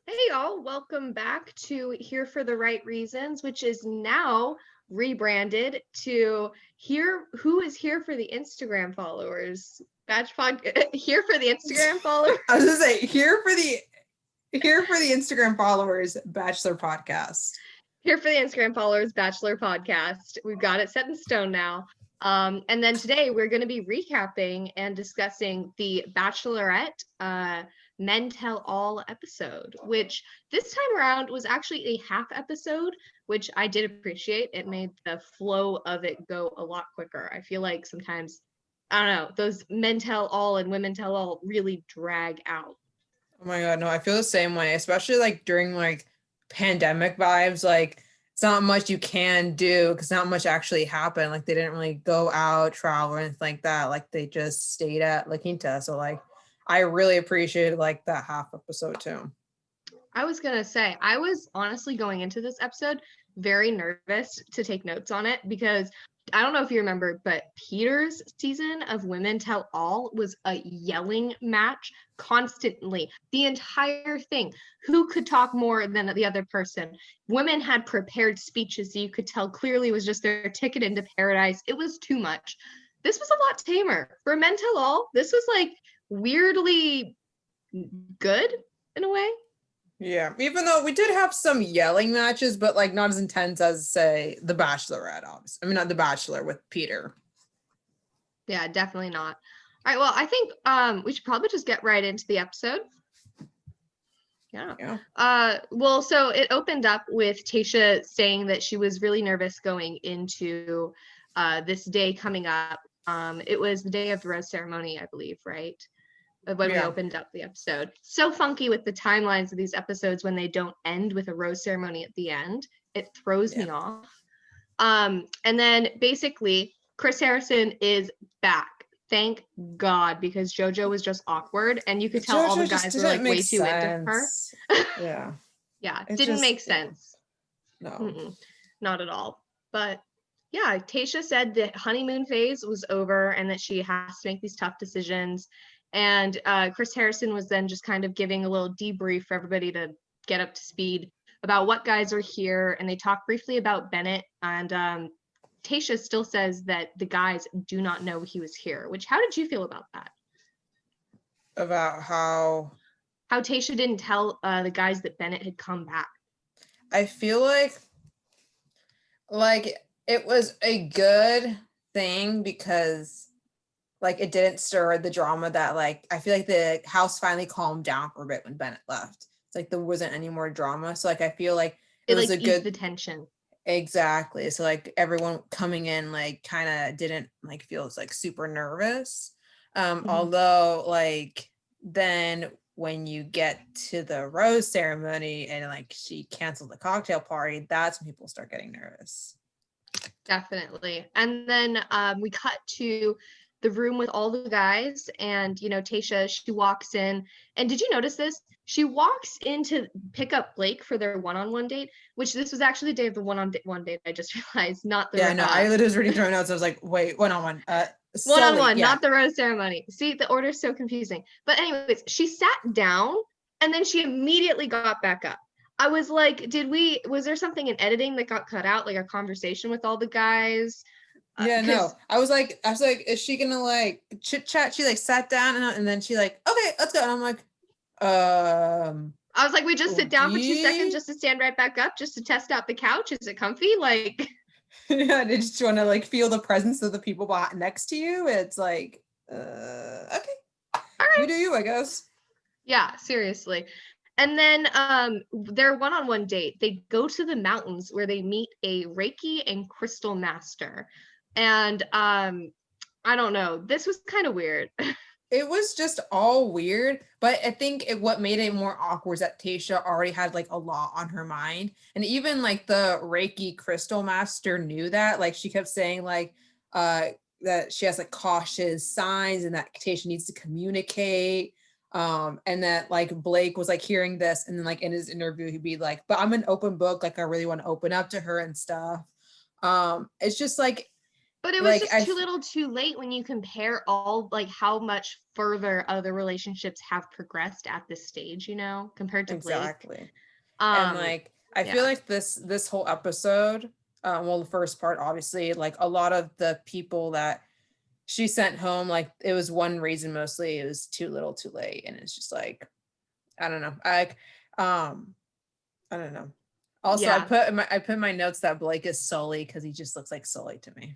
Hey y'all, welcome back to Here for the Right Reasons, which is now rebranded to Who is Here for the Instagram Followers. Here for the Instagram followers. I was gonna say here for the Instagram followers, Bachelor podcast. Here for the Instagram Followers Bachelor podcast. We've got it set in stone now. And then today we're going to be recapping and discussing the Bachelorette Men Tell All episode, which this time around was actually a half episode, which I did appreciate. It made the flow of it go a lot quicker. I feel like sometimes, I don't know, those Men Tell All and Women Tell All really drag out. Oh my God, no, I feel the same way, especially like during like pandemic vibes. Like it's not much you can do because not much actually happened. Like they didn't really go out, travel, or anything like that. Like they just stayed at La Quinta. So like I really appreciated like that half episode too. I was gonna say, I was honestly going into this episode very nervous to take notes on it because I don't know if you remember, but Peter's season of Women Tell All was a yelling match constantly. The entire thing. Who could talk more than the other person? Women had prepared speeches so you could tell clearly was just their ticket into paradise. It was too much. This was a lot tamer. For Men Tell All, this was like weirdly good in a way. Yeah, even though we did have some yelling matches, but like not as intense as say the Bachelorette, obviously. I mean, not the Bachelor with Peter. Yeah, definitely not. All right, well, I think we should probably just get right into the episode. Yeah. Well, so it opened up with Tayshia saying that she was really nervous going into this day coming up. It was the day of the rose ceremony, I believe, right? When we opened up the episode. So funky with the timelines of these episodes when they don't end with a rose ceremony at the end. It throws me off. And then basically Chris Harrison is back. Thank God, because JoJo was just awkward and you could tell all the guys were like way too into her. Yeah. Yeah, it didn't make sense. No. Not at all. But yeah, Tayshia said that honeymoon phase was over and that she has to make these tough decisions. And Chris Harrison was then just kind of giving a little debrief for everybody to get up to speed about what guys are here. And they talk briefly about Bennett. And Tayshia still says that the guys do not know he was here, which how did you feel about that? About how Tayshia didn't tell the guys that Bennett had come back. I feel like it was a good thing because like it didn't stir the drama that like I feel like the house finally calmed down for a bit when Bennett left. It's like there wasn't any more drama. So like I feel like it was like a good the tension. Exactly. So like everyone coming in like kind of didn't like feel like super nervous. Although like then when you get to the rose ceremony and like she canceled the cocktail party, that's when people start getting nervous. Definitely. And then we cut to the room with all the guys and, you know, Tayshia, she walks in. And did you notice this? She walks in to pick up Blake for their one-on-one date, which this was actually the day of the one-on-one date. I just realized, not the... Yeah, no, I was reading through notes. I was like, wait, one-on-one. One-on-one, not the rose ceremony. See, the order's so confusing. But anyways, she sat down and then she immediately got back up. I was like, was there something in editing that got cut out, like a conversation with all the guys? Yeah, no. I was like, is she gonna like chit chat? She like sat down and then she like, okay, let's go. And I'm like, I was like, we just sit down for 2 seconds just to stand right back up, just to test out the couch. Is it comfy? Like, yeah, they just want to like feel the presence of the people next to you. It's like, okay, all right, you do you, I guess. Yeah, seriously. And then their one-on-one date, they go to the mountains where they meet a Reiki and Crystal master. And I don't know, this was kind of weird. It was just all weird, but I think what made it more awkward is that Tayshia already had like a lot on her mind. And even like the Reiki Crystal master knew that. Like she kept saying like that she has like cautious signs and that Tayshia needs to communicate. And that like Blake was like hearing this and then like in his interview he'd be like, but I'm an open book, like I really want to open up to her and stuff. It's just like But it was just too little too late when you compare all like how much further other relationships have progressed at this stage, compared to exactly. Blake. And like I feel like this whole episode, well, the first part, obviously, like a lot of the people that she sent home, like it was one reason mostly, it was too little too late. And it's just like, I don't know. I don't know. Also, I put in my notes that Blake is Sully because he just looks like Sully to me.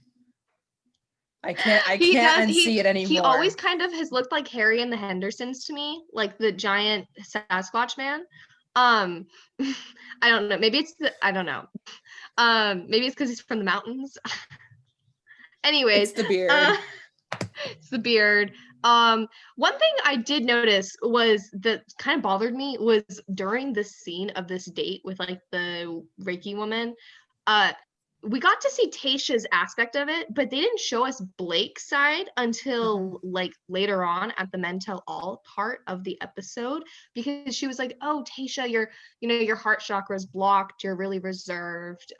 I can't unsee it anymore. He always kind of has looked like Harry and the Hendersons to me, like the giant Sasquatch man. I don't know. Maybe it's I don't know. Maybe it's because he's from the mountains. Anyways, it's the beard. It's the beard. One thing I did notice was that kind of bothered me was during the scene of this date with like the Reiki woman, we got to see Tayshia's aspect of it, but they didn't show us Blake's side until like later on at the men tell all part of the episode, because she was like, oh, Tayshia, your heart chakra is blocked, you're really reserved,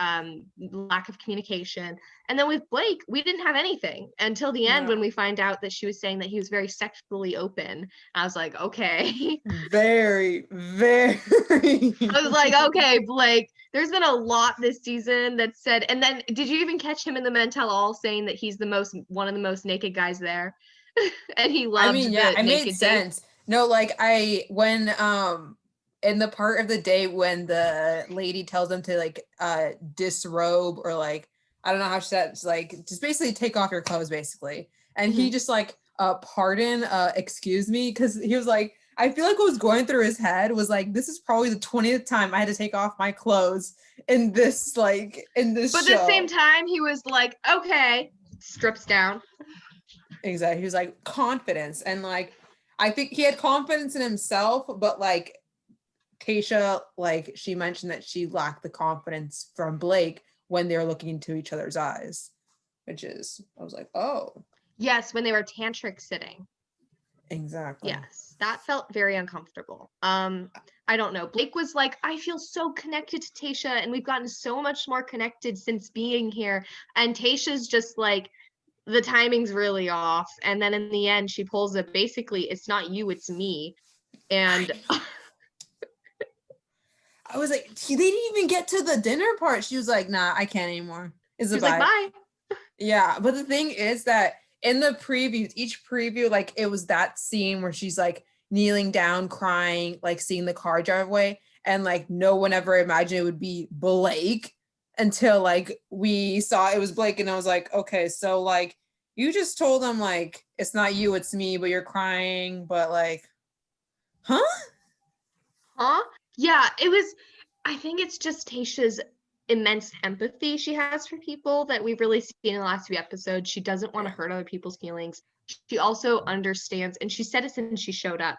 lack of communication. And then with Blake, we didn't have anything until the end when we find out that she was saying that he was very sexually open. I was like, okay. Very, very. I was like, okay, Blake, there's been a lot this season that said, and then did you even catch him in the Men Tell All saying that he's one of the most naked guys there? And he loved it made sense. Dates. No, like when in the part of the day when the lady tells him to like disrobe, or like, I don't know how she said, like just basically take off your clothes basically. And he just like, pardon, excuse me, because he was like, I feel like what was going through his head was like, this is probably the 20th time I had to take off my clothes in this show. But at the same time, he was like, okay, strips down. Exactly. He was like, confidence. And like, I think he had confidence in himself, but like Tayshia, like she mentioned that she lacked the confidence from Blake when they were looking into each other's eyes, which is, I was like, oh. Yes, when they were tantric sitting. Exactly. Yes, that felt very uncomfortable. I don't know. Blake was like, I feel so connected to Tayshia, and we've gotten so much more connected since being here. And Tayshia's just like, the timing's really off. And then in the end, she pulls it. Basically, it's not you, it's me. And I was like, they didn't even get to the dinner part. She was like, nah, I can't anymore. She was like, bye. Yeah, but the thing is that in the previews, each preview, like it was that scene where she's like kneeling down, crying, like seeing the car drive away. And like no one ever imagined it would be Blake until like we saw it was Blake. And I was like, okay, so like you just told him like, it's not you, it's me, but you're crying. But like, huh? Yeah, I think it's just Tayshia's immense empathy she has for people that we've really seen in the last few episodes. She doesn't want to hurt other people's feelings. She also understands, and she said it since she showed up,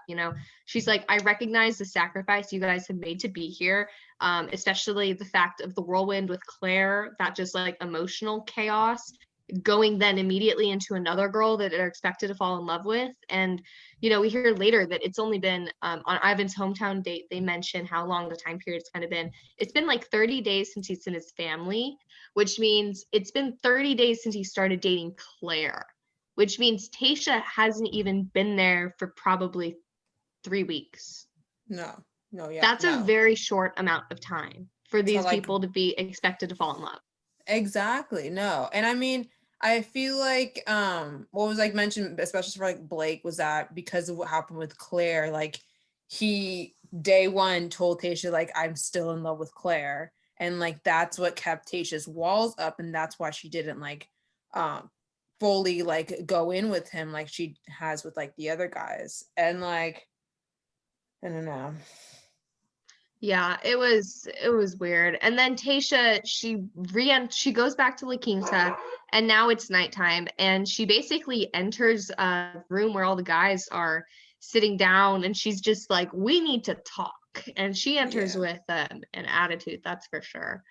she's like, I recognize the sacrifice you guys have made to be here, especially the fact of the whirlwind with Claire, that just like emotional chaos, going then immediately into another girl that are expected to fall in love with. And we hear later that it's only been on Ivan's hometown date, they mention how long the time period's kind of been. It's been like 30 days since he's in his family, which means it's been 30 days since he started dating Claire, which means Tayshia hasn't even been there for probably 3 weeks. No, yeah. That's a very short amount of time for these people to be expected to fall in love. Exactly. No. And I mean, I feel like what was like mentioned, especially for like Blake, was that because of what happened with Claire, like he day one told Tayshia like, I'm still in love with Claire, and like that's what kept Tayshia's walls up, and that's why she didn't like fully like go in with him like she has with like the other guys. And like, I don't know. Yeah, it was weird. And then Tayshia, she goes back to La Quinta, and now it's nighttime, and she basically enters a room where all the guys are sitting down, and she's just like, we need to talk. And she enters with an attitude, that's for sure.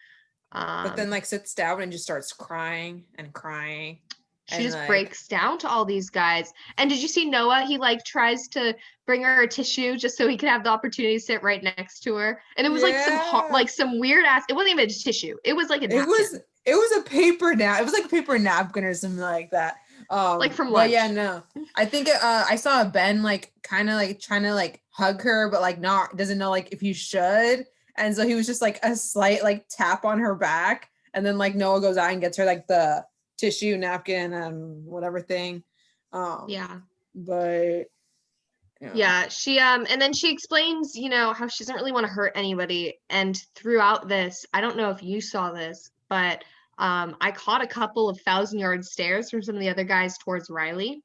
But then like sits down and just starts crying and crying. She just breaks down to all these guys. And did you see Noah? He like tries to bring her a tissue just so he could have the opportunity to sit right next to her. And it was like some weird ass. It wasn't even a tissue. It was like a napkin. It was a paper nap. It was like a paper napkin or something like that. Like from But lunch. yeah, no. I think I saw Ben like kind of like trying to like hug her, but like not doesn't know like if he should. And so he was just like a slight like tap on her back, and then like Noah goes out and gets her like the tissue napkin and whatever thing. Yeah. But Yeah, she and then she explains, how she doesn't really want to hurt anybody. And throughout this, I don't know if you saw this, but I caught a couple of 1,000-yard stares from some of the other guys towards Riley.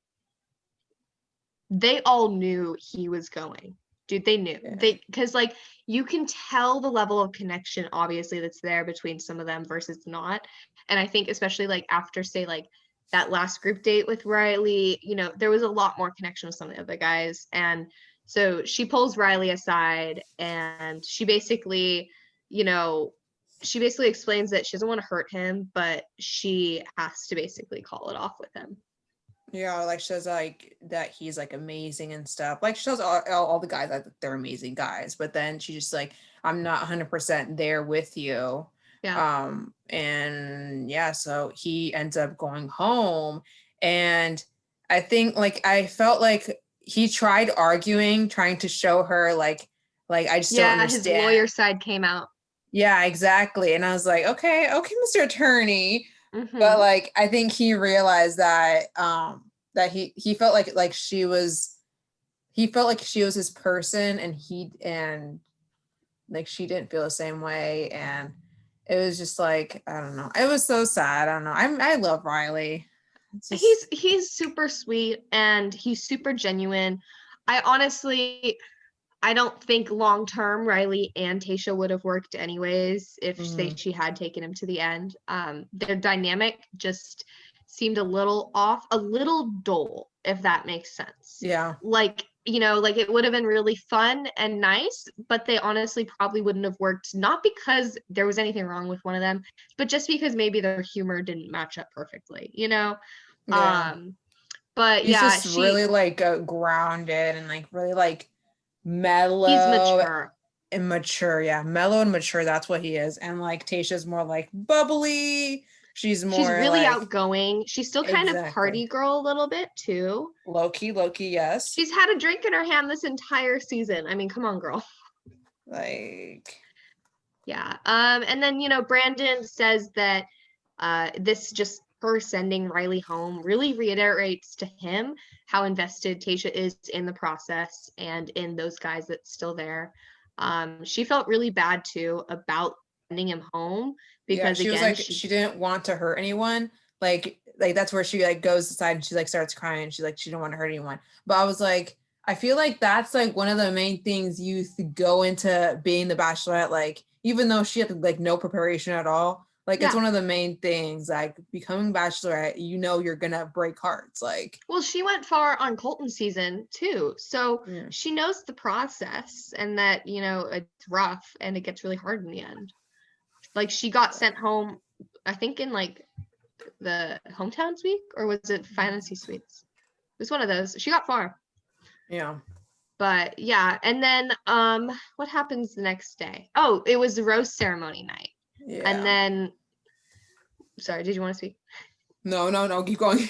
They all knew he was going. Dude, they knew. Because like you can tell the level of connection obviously that's there between some of them versus not. And I think especially like after say like that last group date with Riley, there was a lot more connection with some of the other guys. And so she pulls Riley aside and she basically explains that she doesn't want to hurt him, but she has to basically call it off with him. Yeah, like she says like that he's like amazing and stuff. Like she tells all the guys that they're amazing guys, but then she just like, I'm not 100% there with you. Yeah. And yeah, so he ends up going home, and I think like I felt like he tried arguing, trying to show her like I just don't understand. His lawyer side came out. Yeah, exactly. And I was like, okay, Mr. Attorney. Mm-hmm. But like I think he realized that that he felt like she was his person, and like she didn't feel the same way, and it was just like, I don't know. It was so sad. I don't know. I love Riley. He's super sweet and he's super genuine. I don't think long term Riley and Tayshia would have worked anyways if she had taken him to the end. Their dynamic just seemed a little off, a little dull, if that makes sense. Yeah. Like it would have been really fun and nice, but they honestly probably wouldn't have worked, not because there was anything wrong with one of them, but just because maybe their humor didn't match up perfectly, Yeah. But he's yeah, just really like grounded and like really like mellow. He's mature. And mature, yeah. Mellow and mature, that's what he is. And like Tayshia's more like bubbly. She's really like, outgoing. She's still kind of party girl a little bit too. Low key, yes. She's had a drink in her hand this entire season. I mean, come on, girl. Like, yeah. And then Brandon says that this just her sending Riley home really reiterates to him how invested Tayshia is in the process and in those guys that's still there. She felt really bad too about sending him home because she was like she didn't want to hurt anyone. Like that's where she like goes aside and she like starts crying. She's like she didn't want to hurt anyone. But I was like, I feel like that's like one of the main things youth go into being the Bachelorette. Like even though she had like no preparation at all, like it's one of the main things. Like becoming Bachelorette, you're gonna break hearts. Like, well, she went far on Colton season too, so she knows the process and that it's rough and it gets really hard in the end. Like she got sent home, I think in like the hometowns week, or was it fantasy suites? It was one of those. She got far. Yeah. But yeah, and then what happens the next day? Oh, it was the rose ceremony night. Yeah. And then sorry, did you want to speak? No, keep going.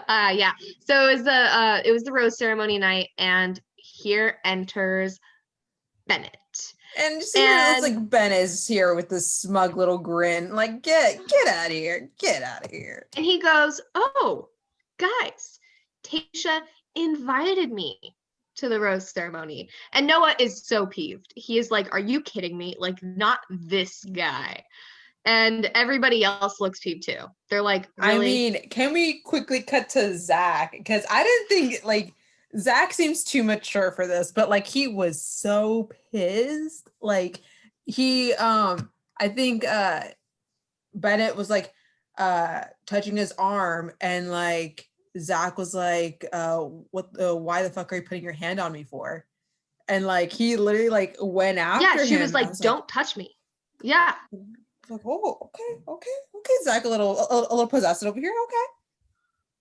Yeah. So it was the rose ceremony night, and here enters Bennett. And just here it looks like Ben is here with this smug little grin, like get out of here, get out of here. And he goes, "Oh, guys, Tayshia invited me to the rose ceremony." And Noah is so peeved. He is like, "Are you kidding me? Like, not this guy." And everybody else looks peeved too. They're like, really? I mean, can we quickly cut to Zach? Because I didn't think like Zach seems too mature for this, but like he was so pissed. Like he I think Bennett was like touching his arm, and like Zach was like, why the fuck are you putting your hand on me for? And like he literally like went after him. Yeah, she was like, don't touch me. Yeah. Like, oh, okay, Zach, a little possessive over here, okay.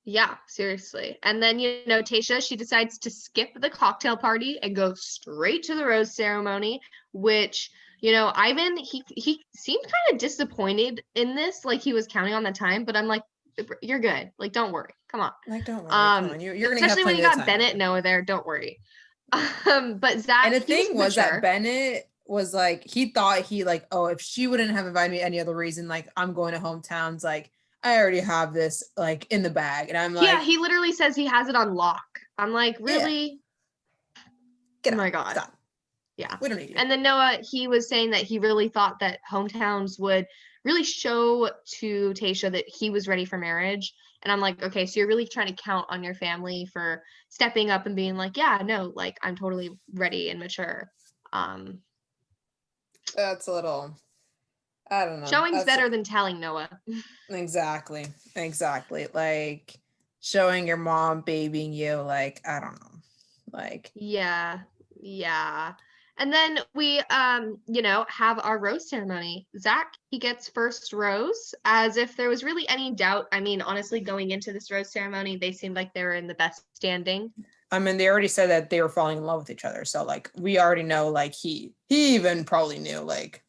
Yeah, seriously. And then Tayshia, she decides to skip the cocktail party and go straight to the rose ceremony, which Ivan, he seemed kind of disappointed in this, like he was counting on the time, but I'm like, you're good. Like, don't worry. Come on. Like, don't worry. Come on. You're gonna have especially when plenty you of got time Bennett there. and Noah there, don't worry. But Zach, And the thing was mature. that Bennett was like, he thought oh, if she wouldn't have invited me any other reason, like I'm going to hometowns, like I already have this like in the bag. And I'm like, yeah, he literally says he has it on lock. I'm like, really? Get oh out. my God. Stop. Yeah. We don't need you. And then Noah, he was saying that he really thought that hometowns would really show to Tayshia that he was ready for marriage. And I'm like, okay, so you're really trying to count on your family for stepping up and being like, yeah, no, like I'm totally ready and mature. That's a little, I don't know. Showing's better than telling, Noah. Exactly. Like showing your mom babying you, like, I don't know. Like, yeah. And then we have our rose ceremony. Zach, he gets first rose, as if there was really any doubt. I mean, honestly, going into this rose ceremony, they seemed like they were in the best standing. I mean, they already said that they were falling in love with each other, so like we already know, like he even probably knew, like,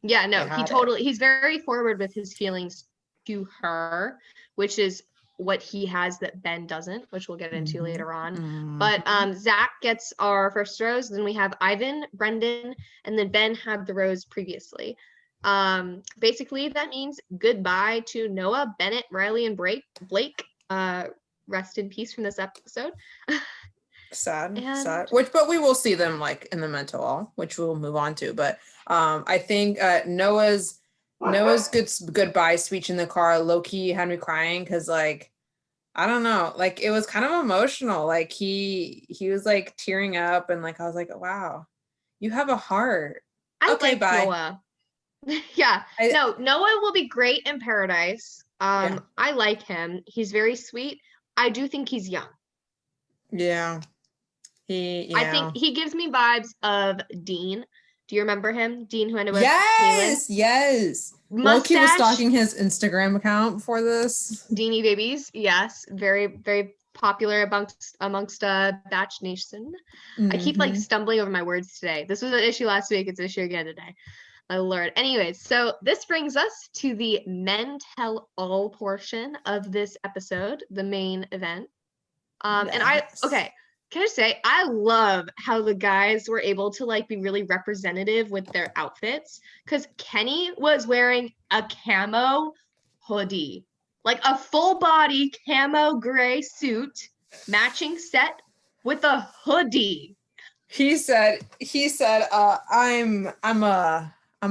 yeah, no, he's very forward with his feelings to her, which is what he has that Ben doesn't, which we'll get into later on. But Zach gets our first rose. Then we have Ivan, Brendan, and then Ben had the rose previously. Basically, that means goodbye to Noah, Bennett, Riley, and Blake. Rest in peace from this episode. Sad. But we will see them like in the mental all, which we'll move on to. But I think Noah's goodbye speech in the car low-key had me crying, because like, I don't know, like it was kind of emotional. Like he was like tearing up, and like I was like, wow, you have a heart. Okay, bye. Noah. Yeah. Noah will be great in paradise. I like him. He's very sweet. I do think he's young. Yeah. I think he gives me vibes of Dean. Do you remember him? Dean, who ended with Yes. Loki was stalking his Instagram account before this. Deanie Babies, yes, very, very popular amongst Batch Nation. I keep like stumbling over my words today. This was an issue last week. It's an issue again today. My lord. Anyways, so this brings us to the Men Tell All portion of this episode, the main event. And can I say, I love how the guys were able to like be really representative with their outfits, because Kenny was wearing a camo hoodie, like a full body camo gray suit, matching set with a hoodie. He said, I'm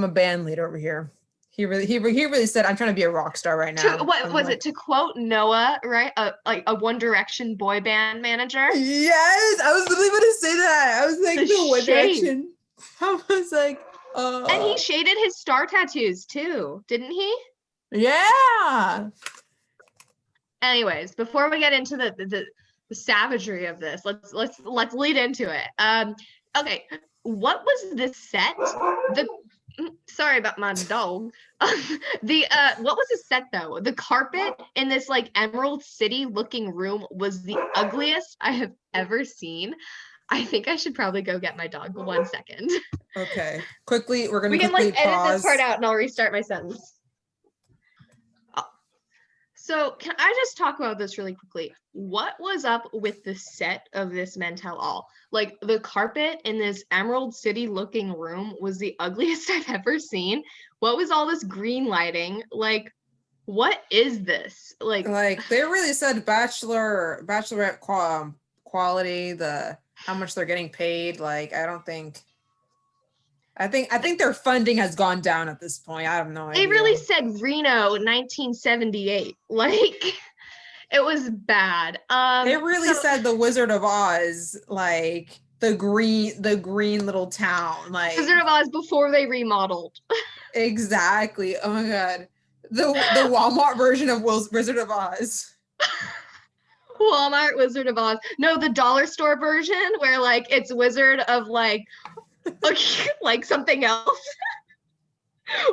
a band leader over here. He really said, I'm trying to be a rock star right now. What was it? To quote Noah, right? Like a One Direction boy band manager. Yes, I was literally going to say that. I was like, the One Direction. I was like, And he shaded his star tattoos too, didn't he? Yeah. Anyways, before we get into the savagery of this, let's lead into it. Okay, what was the set? Sorry about my dog. What was the set though? The carpet in this like Emerald City looking room was the ugliest I have ever seen. I think I should probably go get my dog. 1 second. Okay. Quickly, we can like edit this part out and I'll restart my sentence. So can I just talk about this really quickly? What was up with the set of this Men Tell All? Like the carpet in this Emerald City looking room was the ugliest I've ever seen. What was all this green lighting? Like, what is this? Like they really said Bachelorette quality, how much they're getting paid. Like, I think their funding has gone down at this point. I have no idea. They really said Reno 1978. Like, it was bad. They really said the Wizard of Oz, like the green little town, like Wizard of Oz before they remodeled. Exactly. Oh my God, the Walmart version of Wizard of Oz. Walmart Wizard of Oz. No, the dollar store version where like it's Wizard of like something else.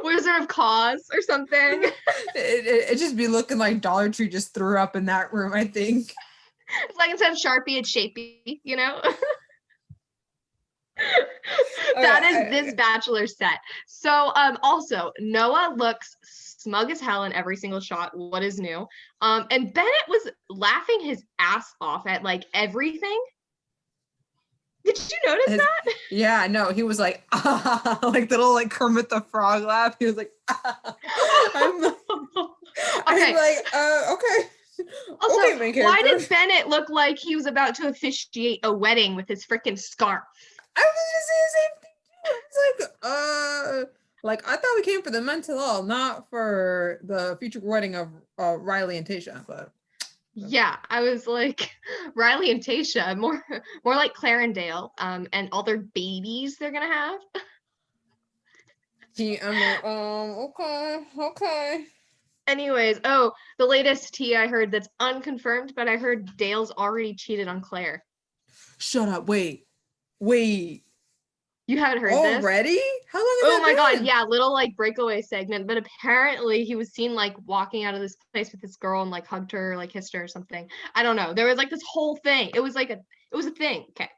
Wizard of Cause or something. It just be looking like Dollar Tree just threw up in that room, I think. It's like instead of Sharpie, it's Shapey, you know? That is this Bachelor set. So also Noah looks smug as hell in every single shot. What is new? And Bennett was laughing his ass off at like everything. Did you notice that? Yeah, no, he was like, like the little like Kermit the Frog laugh. He was like, I'm like, okay. Also, okay, main character. Why did Bennett look like he was about to officiate a wedding with his freaking scarf? I was just saying the same thing too. It's like I thought we came for the mental all, not for the future wedding of Riley and Tayshia, but yeah, I was like Riley and Tayshia, more like Claire and Dale, and all their babies they're gonna have. I'm like, okay. Anyways, the latest tea I heard that's unconfirmed, but I heard Dale's already cheated on Claire. Shut up! Wait. You haven't heard already? this? Already? How long has Oh my been? God, yeah, little like breakaway segment, but apparently he was seen like walking out of this place with this girl and like hugged her, like kissed her or something. I don't know. There was like this whole thing. It was a thing. Okay.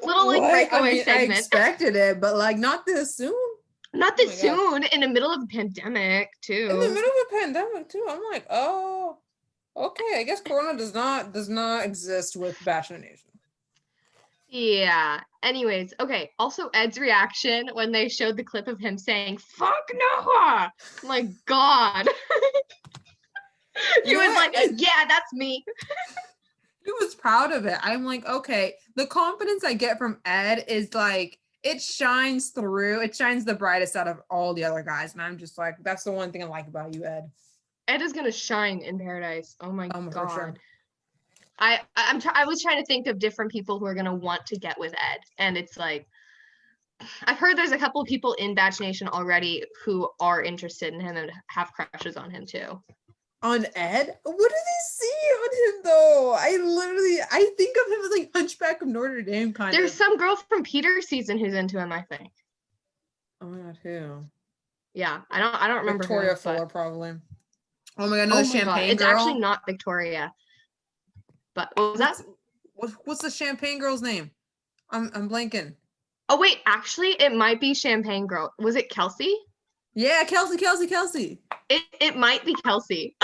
Little like breakaway segment. I expected it, but like not this soon. Not this soon, in the middle of a pandemic too. In the middle of a pandemic too. I'm like, oh, okay. I guess Corona does not exist with Bachelor Nation. Yeah. Anyways, okay. Also, Ed's reaction when they showed the clip of him saying "fuck Noah." Oh my God. He was like, "Yeah, that's me." He was proud of it. I'm like, okay. The confidence I get from Ed is like it shines through. It shines the brightest out of all the other guys, and I'm just like, that's the one thing I like about you, Ed. Ed is gonna shine in paradise. Oh my God. For sure. I was trying to think of different people who are gonna want to get with Ed, and it's like I've heard there's a couple of people in Batch Nation already who are interested in him and have crushes on him too. On Ed? What do they see on him though? I think of him as like Hunchback of Notre Dame kind There's some girl from Peter's season who's into him, I think. Oh my God, who? Yeah, I don't remember. Victoria Fuller, probably. Oh my God, no, Champagne It's girl. It's actually not Victoria. But what was that? What's the Champagne girl's name? I'm blanking. Oh wait, actually, it might be Champagne girl. Was it Kelsey? Yeah, Kelsey. It might be Kelsey.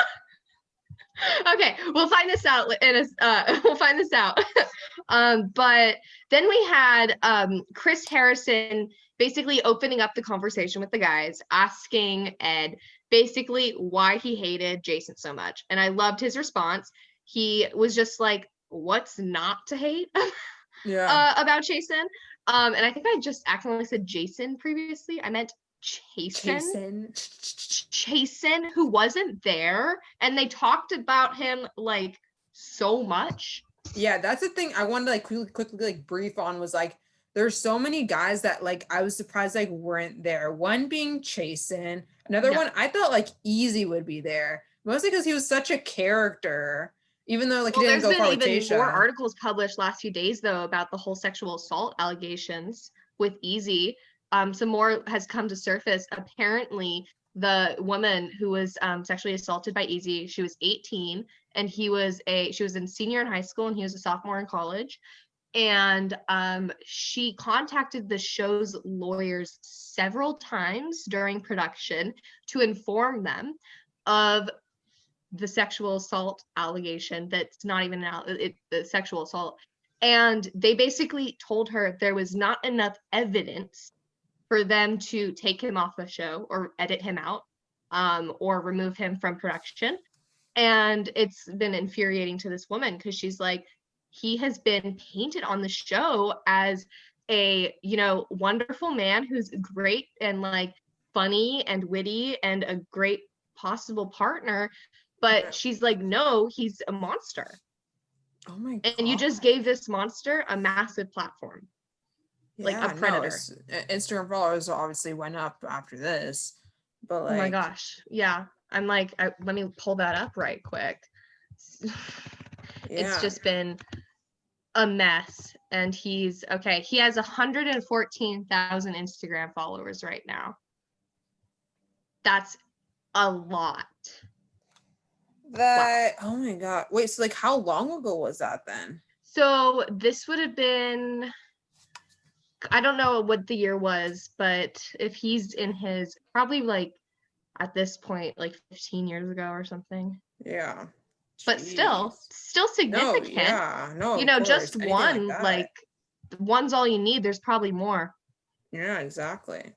Okay, we'll find this out we'll find this out. But then we had Chris Harrison basically opening up the conversation with the guys, asking Ed basically why he hated Jason so much. And I loved his response. He was just like, what's not to hate about Jason? And I think I just accidentally said Jason previously. I meant Chasen, who wasn't there, and they talked about him like so much. Yeah, that's the thing I wanted to like quickly like brief on was like there's so many guys that like I was surprised like weren't there. One being Chasen, another one I thought like Easy would be there, mostly because he was such a character. Even though like he didn't go far with Tayshia. There's been even more articles published last few days though about the whole sexual assault allegations with Easy. Some more has come to surface. Apparently, the woman who was sexually assaulted by Easy, she was 18, and she was in senior in high school, and he was a sophomore in college. And she contacted the show's lawyers several times during production to inform them of the sexual assault allegation that's not even the sexual assault. And they basically told her there was not enough evidence for them to take him off the show or edit him out or remove him from production. And it's been infuriating to this woman because she's like, he has been painted on the show as a, wonderful man who's great and like funny and witty and a great possible partner. But she's like, no, he's a monster. Oh my God. And you just gave this monster a massive platform. Like a predator. Instagram followers obviously went up after this, but like, oh my gosh, yeah. I'm like, let me pull that up right quick. It's just been a mess, and he has 114,000 Instagram followers right now. That's a lot. Oh my God, wait, so like how long ago was that then? So this would have been I don't know what the year was, but if he's in his probably like at this point like 15 years ago or something. Yeah. But Jeez. still No, significant. yeah. No, You of know, just course. Anything like one, that. like one's all you need. There's probably more. Yeah, exactly.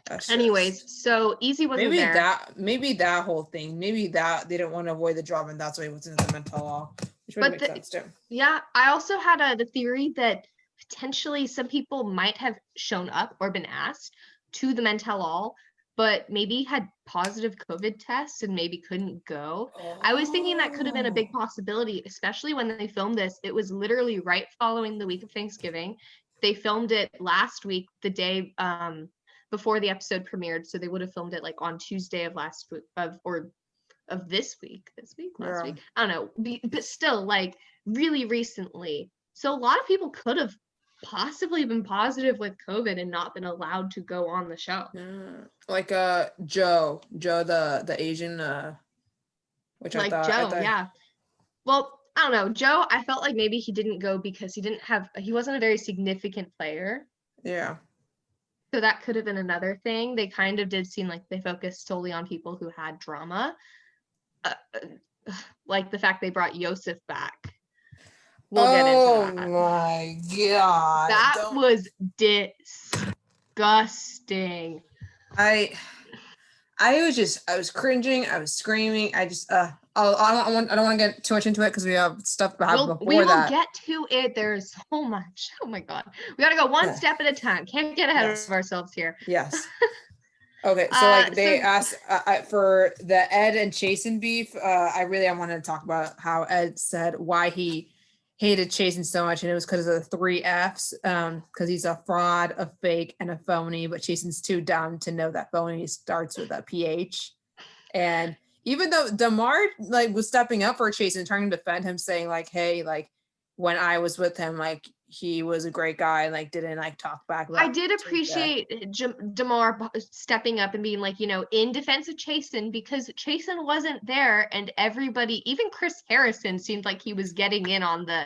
That's Anyways, just so Easy wasn't there. maybe that whole thing, maybe that they didn't want to avoid the drama and that's why he was in the mental law, which would But make sense too. yeah, I also had the theory that potentially some people might have shown up or been asked to the mental all, but maybe had positive COVID tests and maybe couldn't go. I was thinking that could have been a big Oh. possibility, especially when they filmed this. It was literally right following the week of Thanksgiving. They filmed it last week, the day before the episode premiered. So they would have filmed it like on Tuesday of last week of this week, last week, I don't know, but still like really recently. So a lot of people could have possibly been positive with COVID and not been allowed to go on the show. Yeah. Like Joe the Asian which Like I Joe, thought yeah. Well, I don't know. Joe, I felt like maybe he didn't go because he wasn't a very significant player. yeah. So that could have been another thing. They kind of did seem like they focused solely on people who had drama. Like the fact they brought Yosef back. We'll get into Oh that. my god. That was disgusting. I was cringing, I was screaming. I just I don't want to get too much into it because we have stuff before We will that. get to it. There's so much. Oh my god. We gotta go one step at a time. Can't get ahead of ourselves here. Yes. Okay, so like they asked for the Ed and Chasen beef. I wanted to talk about how Ed said why he hated Chasen so much, and it was because of the 3 Fs. Because he's a fraud, a fake, and a phony. But Chasen's too dumb to know that phony starts with a PH. And even though Damar like was stepping up for Chasen, trying to defend him, saying like, "Hey, like when I was with him, like." He was a great guy and like didn't like talk back. I did appreciate Damar stepping up and being like, you know, in defense of Chasen because Chasen wasn't there and everybody, even Chris Harrison seemed like he was getting in on the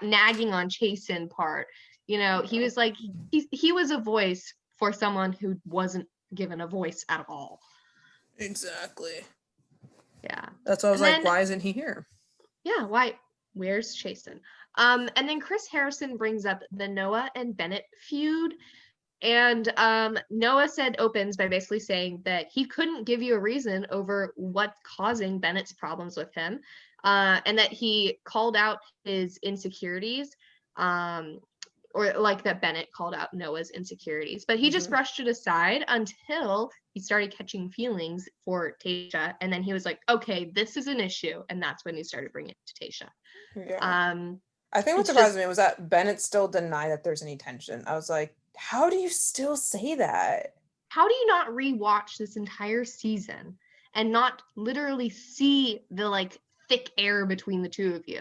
nagging on Chasen part. You know, he was like, he was a voice for someone who wasn't given a voice at all. Exactly. Yeah. That's why I was like, why isn't he here? Yeah, why? Where's Chasen? And then Chris Harrison brings up the Noah and Bennett feud. And Noah opens by basically saying that he couldn't give you a reason over what's causing Bennett's problems with him. And that he called out his insecurities. Or like that Bennett called out Noah's insecurities, but he just brushed it aside until he started catching feelings for Tayshia. And then he was like, okay, this is an issue. And that's when he started bringing it to Tayshia. Yeah. I think what surprised me was that Bennett still denied that there's any tension. I was like, how do you still say that? How do you not rewatch this entire season and not literally see the like thick air between the two of you?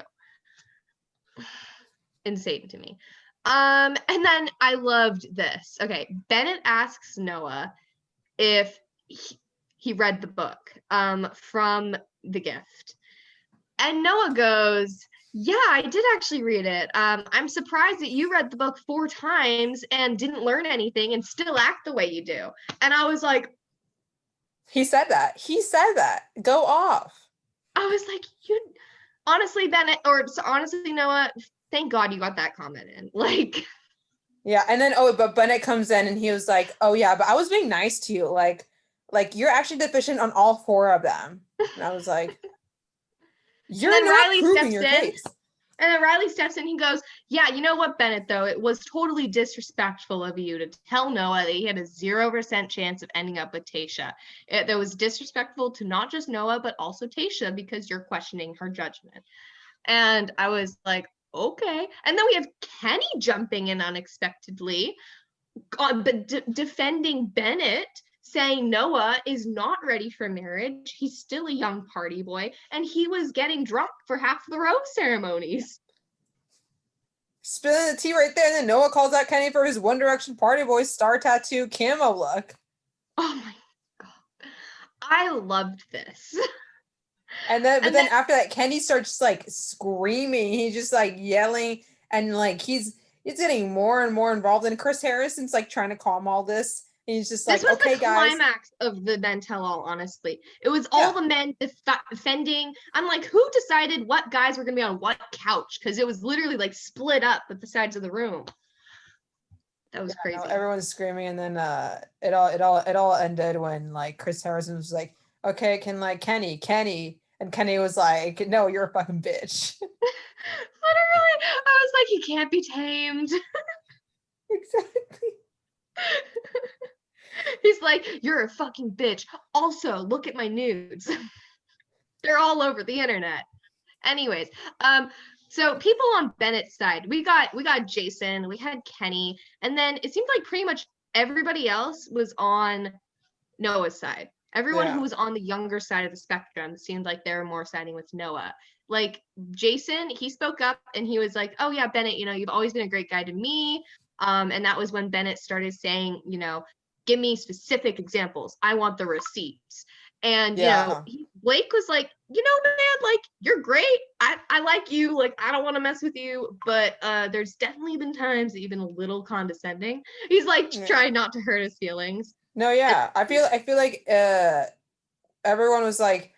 Insane to me. And then I loved this. Okay, Bennett asks Noah if he read the book from The Gift. And Noah goes, yeah, I did actually read it. I'm surprised that you read the book 4 times and didn't learn anything and still act the way you do. And I was like, he said that. Go off. I was like, you honestly, Bennett, or honestly, Noah, thank God you got that comment in. Like, yeah. And then, but Bennett comes in and he was like, oh yeah, but I was being nice to you. Like you're actually deficient on all 4 of them. And I was like, you're not proving your case. And then Riley steps in, he goes, yeah, you know what, Bennett, though? It was totally disrespectful of you to tell Noah that he had a 0% chance of ending up with Tayshia. That was disrespectful to not just Noah, but also Tayshia because you're questioning her judgment. And I was like, okay. And then we have Kenny jumping in unexpectedly, but defending Bennett, saying Noah is not ready for marriage. He's still a young party boy, and he was getting drunk for half the rose ceremonies. Spilling the tea right there, and then Noah calls out Kenny for his One Direction party boy star tattoo camo look. Oh my god, I loved this. And then after that, Kenny starts like screaming. He's just like yelling, and like he's He's getting more and more involved, and Chris Harrison's like trying to calm all this. And he's just This like, was okay, the guys. climax of the men tell all, honestly. It was all the men defending. I'm like, who decided what guys were going to be on what couch? Because it was literally like split up at the sides of the room. That was crazy. No, everyone's screaming, and then it all ended when like Chris Harrison was like, okay, can like Kenny, and Kenny was like, no, you're a fucking bitch. Literally, I was like, he can't be tamed. Exactly. He's like, you're a fucking bitch. Also, look at my nudes. They're all over the internet. Anyways, so people on Bennett's side, we got Jason, we had Kenny, and then it seemed like pretty much everybody else was on Noah's side. Everyone who was on the younger side of the spectrum seemed like they were more siding with Noah. Like Jason, he spoke up and he was like, oh yeah, Bennett, you know, you've always been a great guy to me. And that was when Bennett started saying, you know, give me specific examples. I want the receipts. And you know, Blake was like, you know, man, like you're great. I like you. Like I don't want to mess with you, but there's definitely been times that you've been a little condescending. He's like trying not to hurt his feelings. No, yeah, I feel like everyone was like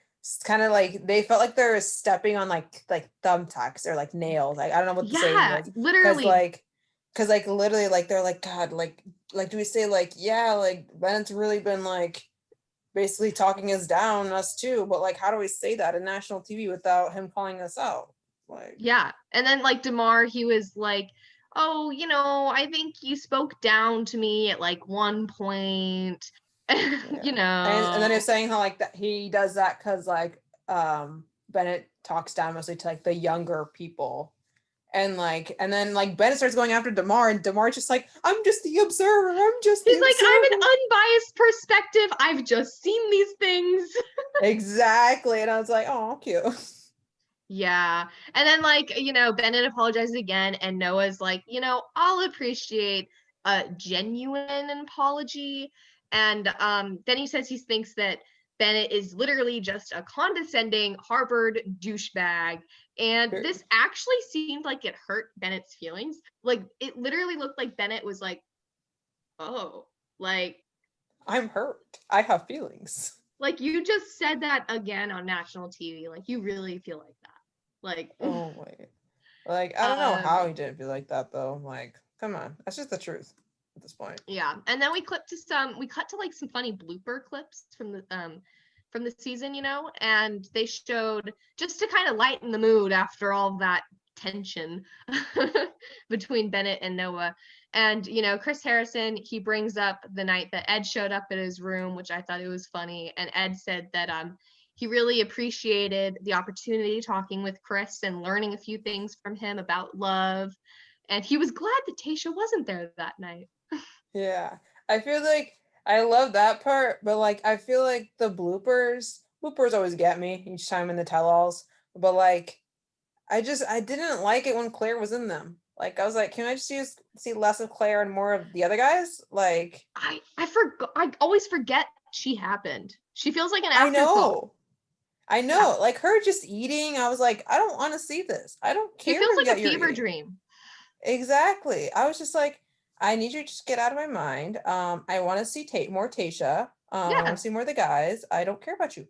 kind of like they felt like they were stepping on like thumbtacks or like nails. Like I don't know what the saying is. Literally. Because like literally like they're like, God, like do we say like, yeah, like Bennett's really been like basically talking us down, us too, but like how do we say that in national TV without him calling us out? Like and then like DeMar, he was like, oh, you know, I think you spoke down to me at like one point. You know, and then he was saying how like that he does that because like Bennett talks down mostly to like the younger people. And then like Bennett starts going after DeMar, and DeMar's just like, I'm just the observer. He's like, I'm an unbiased perspective. I've just seen these things. Exactly. And I was like, oh, cute. Yeah. And then like, you know, Bennett apologizes again, and Noah's like, you know, I'll appreciate a genuine apology. And then he says he thinks that Bennett is literally just a condescending Harvard douchebag. And this actually seemed like it hurt Bennett's feelings. Like it literally looked like Bennett was like, oh, like I'm hurt. I have feelings. Like you just said that again on national TV. Like you really feel like that. Like oh wait. Like I don't know how he didn't feel like that though. Like, come on. That's just the truth at this point. Yeah. And then we cut to like some funny blooper clips from the season, you know, and they showed just to kind of lighten the mood after all that tension between Bennett and Noah. And you know, Chris Harrison, he brings up the night that Ed showed up at his room, which I thought it was funny, and Ed said that he really appreciated the opportunity talking with Chris and learning a few things from him about love, and he was glad that Tayshia wasn't there that night. Yeah, I feel like I love that part, but like I feel like the bloopers always get me each time in the tell-alls, but like I didn't like it when Claire was in them. Like I was like, can I just see less of Claire and more of the other guys? Like I forgot. I always forget she happened. She feels like an afterthought. I know. Yeah. Like her just eating. I was like, I don't want to see this. I don't care. It feels like a fever dream. Exactly. I was just like, I need you to just get out of my mind. I want to see more Tayshia. I want to see more of the guys. I don't care about you.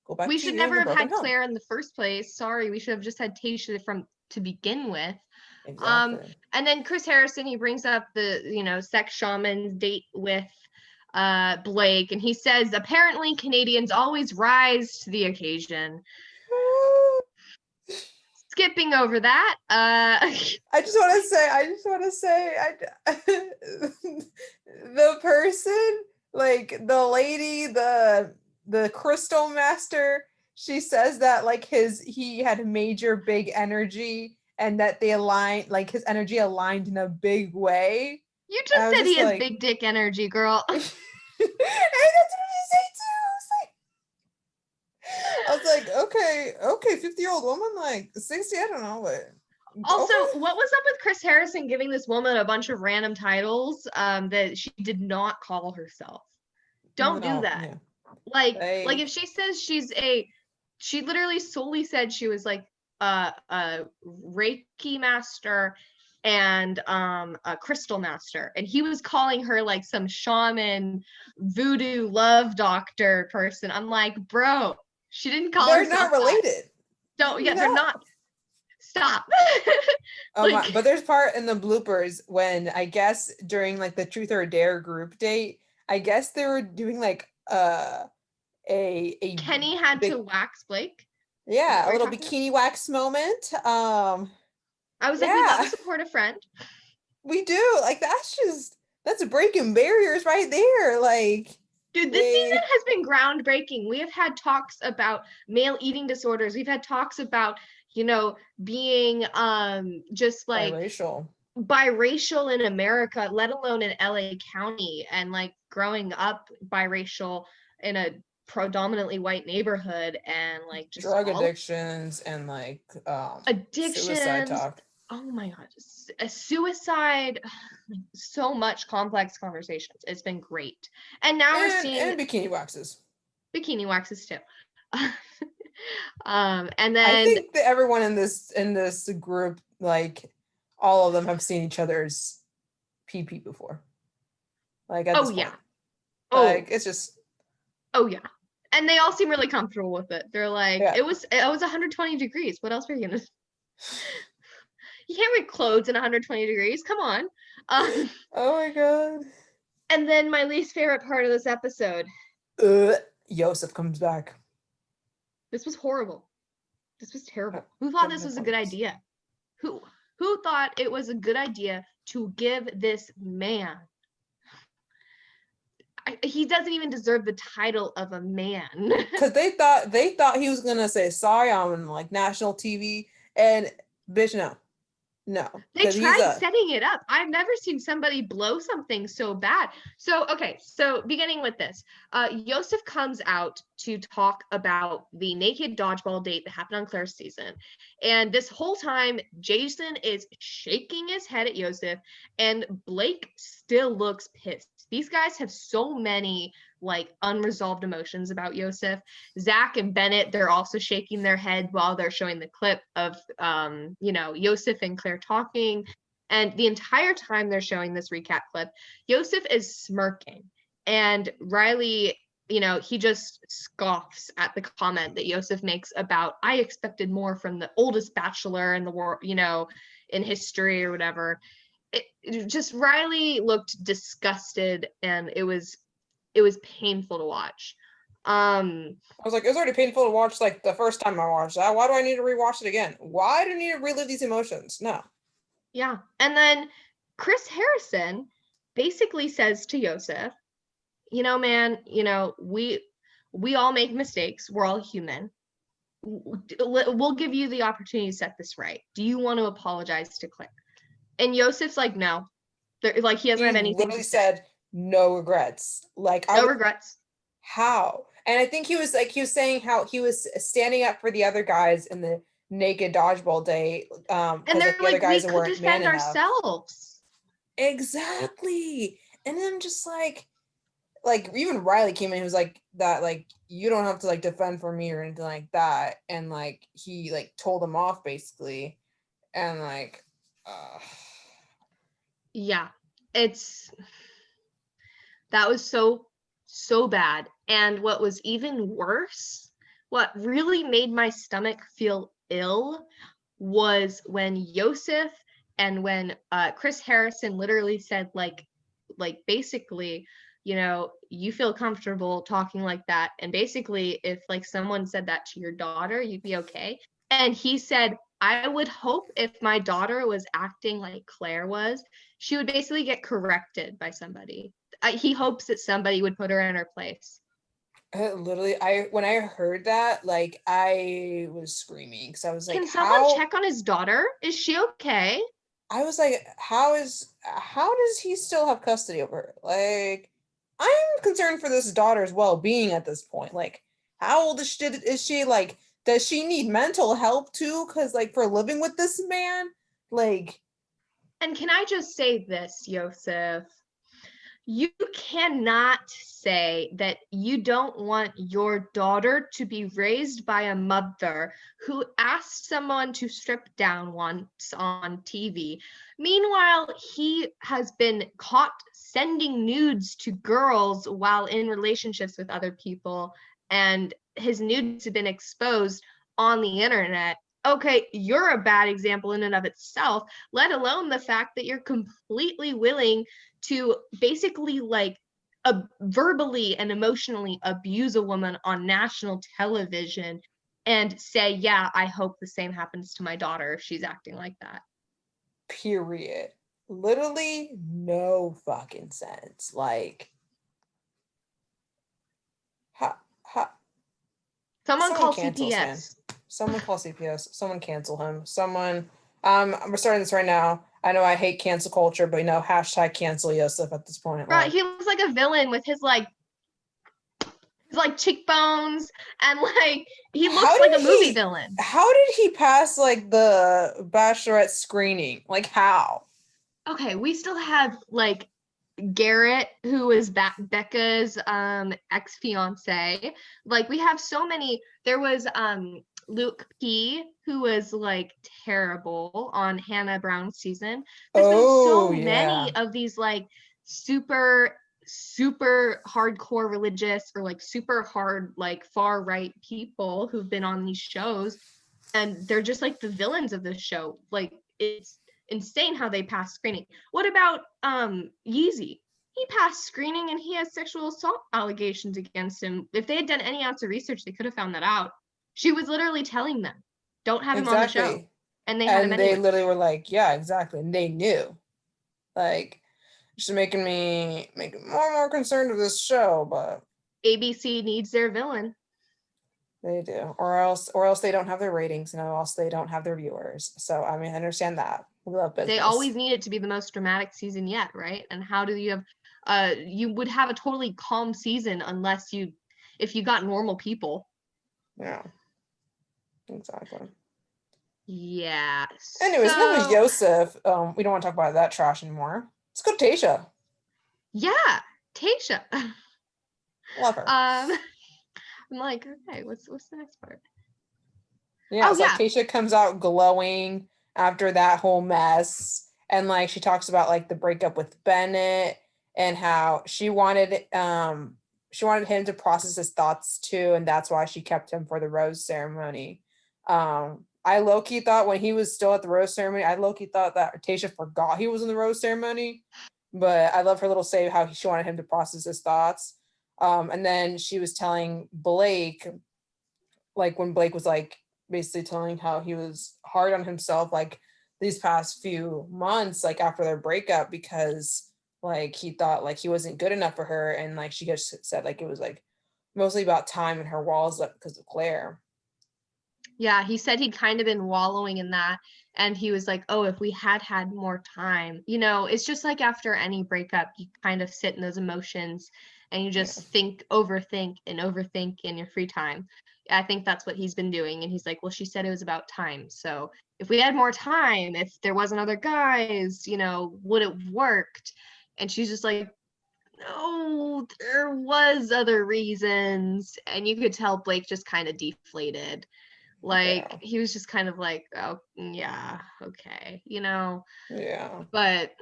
Go back. We should never have had Claire in the first place. Sorry, we should have just had Tayshia to begin with. Exactly. And then Chris Harrison, he brings up the, you know, sex shaman date with Blake, and he says apparently Canadians always rise to the occasion. Skipping over that, I just want to say the person, like the lady, the crystal master, she says that like he had major big energy and that they aligned, like his energy aligned in a big way. You just said he has big dick energy, girl. Hey, that's what you say too. I was like, okay, 50-year-old woman, like 60, I don't know what. Also, what was up with Chris Harrison giving this woman a bunch of random titles that she did not call herself? Don't do that. Yeah. Like if she says she literally solely said she was like a Reiki master and a crystal master, and he was calling her like some shaman voodoo love doctor person. I'm like, bro, she didn't call They're herself not related. that. Yeah, they're not. Stop. But there's part in the bloopers when I guess during like the Truth or Dare group date, I guess they were doing like a Kenny had big, to wax Blake. a little bikini wax moment. I was like, we love a supportive friend. We do. Like that's breaking barriers right there. Like, dude, this season has been groundbreaking. We have had talks about male eating disorders. We've had talks about, being just like biracial in America, let alone in LA County, and like growing up biracial in a predominantly white neighborhood, and like just drug addictions and like suicide talk. Oh my god, a suicide, so much complex conversations. It's been great. And now we're seeing bikini waxes too. And then I think that everyone in this group, like all of them, have seen each other's PP before. Like at this point. Like it's just and they all seem really comfortable with it. They're like, it was 120 degrees. What else are you gonna you can't wear clothes in 120 degrees. Come on. Oh my god. And then my least favorite part of this episode. Yosef comes back. This was horrible. This was terrible. Who thought this was a good idea? Who thought it was a good idea to give this man? He doesn't even deserve the title of a man. Because they thought he was gonna say sorry on like national TV, and bitch, no. They tried setting it up. I've never seen somebody blow something so bad. So beginning with this, Yosef comes out to talk about the naked dodgeball date that happened on Claire's season. And this whole time, Jason is shaking his head at Yosef, and Blake still looks pissed. These guys have so many like unresolved emotions about Yosef. Zach and Bennett, they're also shaking their head while they're showing the clip of Yosef and Claire talking. And the entire time they're showing this recap clip, Yosef is smirking, and Riley, he just scoffs at the comment that Yosef makes about, I expected more from the oldest bachelor in the world, in history or whatever. Just Riley looked disgusted, and it was painful to watch. I was like, it was already painful to watch like the first time I watched that. Why do I need to rewatch it again? Why do I need to relive these emotions? No. Yeah. And then Chris Harrison basically says to Yosef, man, we all make mistakes. We're all human. We'll give you the opportunity to set this right. Do you want to apologize to Claire? And Yosef's like, no. Like, he doesn't have anything. Literally said no regrets. Like, no regrets. How? And I think he was saying how he was standing up for the other guys in the naked dodgeball day. And they're like, we could defend ourselves. Exactly. And then just like even Riley came in, he was like that, like, you don't have to like defend for me or anything like that. And like he like told him off basically. And like yeah, that was so bad. And what was even worse, what really made my stomach feel ill, was when Yosef and when Chris Harrison literally said like basically, you feel comfortable talking like that, and basically if like someone said that to your daughter, you'd be okay. And he said, I would hope if my daughter was acting like Claire was, she would basically get corrected by somebody. He hopes that somebody would put her in her place. Literally, when I heard that, like, I was screaming because I was like, can someone check on his daughter? Is she okay? I was like, how does he still have custody over her? Like, I'm concerned for this daughter's well-being at this point. Like, how old is she? Like, does she need mental help too? Because like, for living with this man, like. And can I just say this, Yosef? You cannot say that you don't want your daughter to be raised by a mother who asked someone to strip down once on TV. Meanwhile, he has been caught sending nudes to girls while in relationships with other people, and his nudes have been exposed on the internet. Okay, you're a bad example in and of itself, let alone the fact that you're completely willing to basically like verbally and emotionally abuse a woman on national television and say, yeah, I hope the same happens to my daughter if she's acting like that. Period. Literally no fucking sense. Like, ha, Someone someone call cancels him. CPS. Someone call CPS. Someone cancel him. Someone. We're starting this right now. I know I hate cancel culture, but hashtag cancel Yosef at this point. Right, he looks like a villain with his like cheekbones and like he looks like a movie villain. How did he pass like the Bachelorette screening? Like how? Okay, we still have like Garrett, who is Becca's ex-fiance. Like we have so many. There was Luke P, who was like terrible on Hannah Brown's season. There's been so many of these like super hardcore religious or like super hard like far right people who've been on these shows, and they're just like the villains of this show. Like it's insane how they pass screening. What about Yeezy? He passed screening and he has sexual assault allegations against him. If they had done any ounce of research, they could have found that out. She was literally telling them, don't have him on the show. And they had him anyway. They literally were like, yeah, exactly. And they knew. Like, it's making me more and more concerned with this show, but ABC needs their villain. They do. Or else they don't have their ratings, and else they don't have their viewers. So I mean, I understand that. We love business. They always need it to be the most dramatic season yet, right? And how do you have you would have a totally calm season unless if you got normal people. Yeah. Exactly. Yeah. Anyways, enough with Yosef. We don't want to talk about that trash anymore. Let's go to Tayshia. Yeah, Tayshia. Love her. I'm like, okay, what's the next part? Yeah, like Tayshia comes out glowing after that whole mess, and like she talks about like the breakup with Bennett and how she wanted him to process his thoughts too, and that's why she kept him for the rose ceremony. I low-key thought when he was still at the rose ceremony, I low-key thought that Tayshia forgot he was in the rose ceremony, but I love her little say how she wanted him to process his thoughts. And then she was telling Blake, like when Blake was like basically telling how he was hard on himself like these past few months, like after their breakup, because like he thought like he wasn't good enough for her, and like she just said like it was like mostly about time and her walls up because of Claire. Yeah, he said he'd kind of been wallowing in that, and he was like, oh, if we had more time, it's just like after any breakup, you kind of sit in those emotions and you just overthink in your free time. I think that's what he's been doing. And he's like, well, she said it was about time. So if we had more time, if there wasn't other guys, would it worked? And she's just like, no, there was other reasons. And you could tell Blake just kind of deflated. Like he was just kind of like, oh yeah, okay, Yeah. But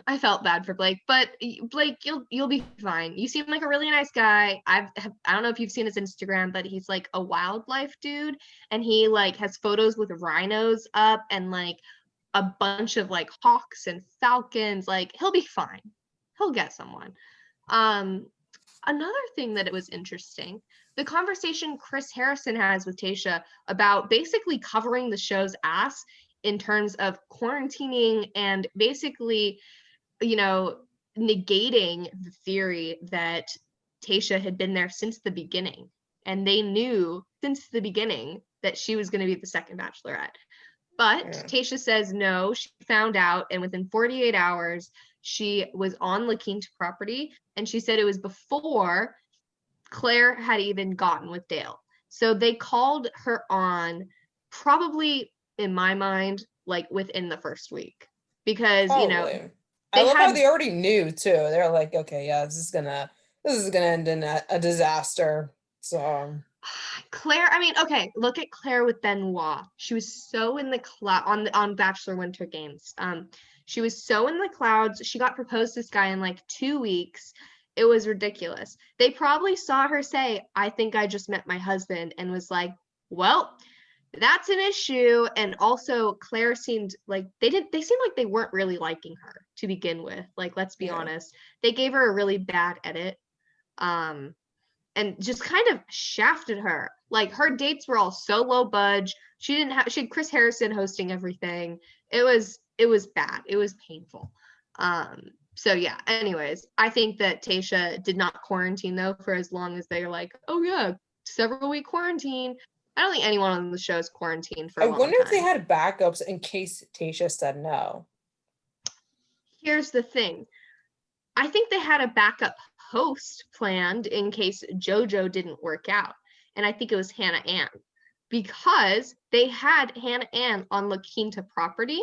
I felt bad for Blake. But Blake, you'll be fine. You seem like a really nice guy. I don't know if you've seen his Instagram, but he's like a wildlife dude, and he like has photos with rhinos up and like a bunch of like hawks and falcons. Like he'll be fine. He'll get someone. Another thing that it was interesting, the conversation Chris Harrison has with Tayshia about basically covering the show's ass in terms of quarantining and basically, negating the theory that Tayshia had been there since the beginning. And they knew since the beginning that she was going to be the second Bachelorette. But Tayshia says no, she found out, and within 48 hours, she was on La Quinta property, and she said it was before Claire had even gotten with Dale. So they called her on probably, in my mind, like within the first week. Because, I love how they already knew too. They're like, okay, yeah, this is gonna end in a disaster. So Claire, I mean, okay, look at Claire with Benoit. She was so in the cloud on Bachelor Winter Games. She was so in the clouds. She got proposed to this guy in like 2 weeks. It was ridiculous. They probably saw her say, "I think I just met my husband," and was like, "Well, that's an issue." And also Claire seemed like they seemed like they weren't really liking her to begin with. Like, let's be honest. They gave her a really bad edit. And just kind of shafted her. Like, her dates were all so low budge. She had Chris Harrison hosting everything. It was bad. It was painful. So yeah, anyways, I think that Tayshia did not quarantine though for as long as they're like, oh yeah, several week quarantine. I don't think anyone on the show is quarantined for a long time. I wonder if they had backups in case Tayshia said no. Here's the thing. I think they had a backup host planned in case JoJo didn't work out. And I think it was Hannah Ann, because they had Hannah Ann on La Quinta property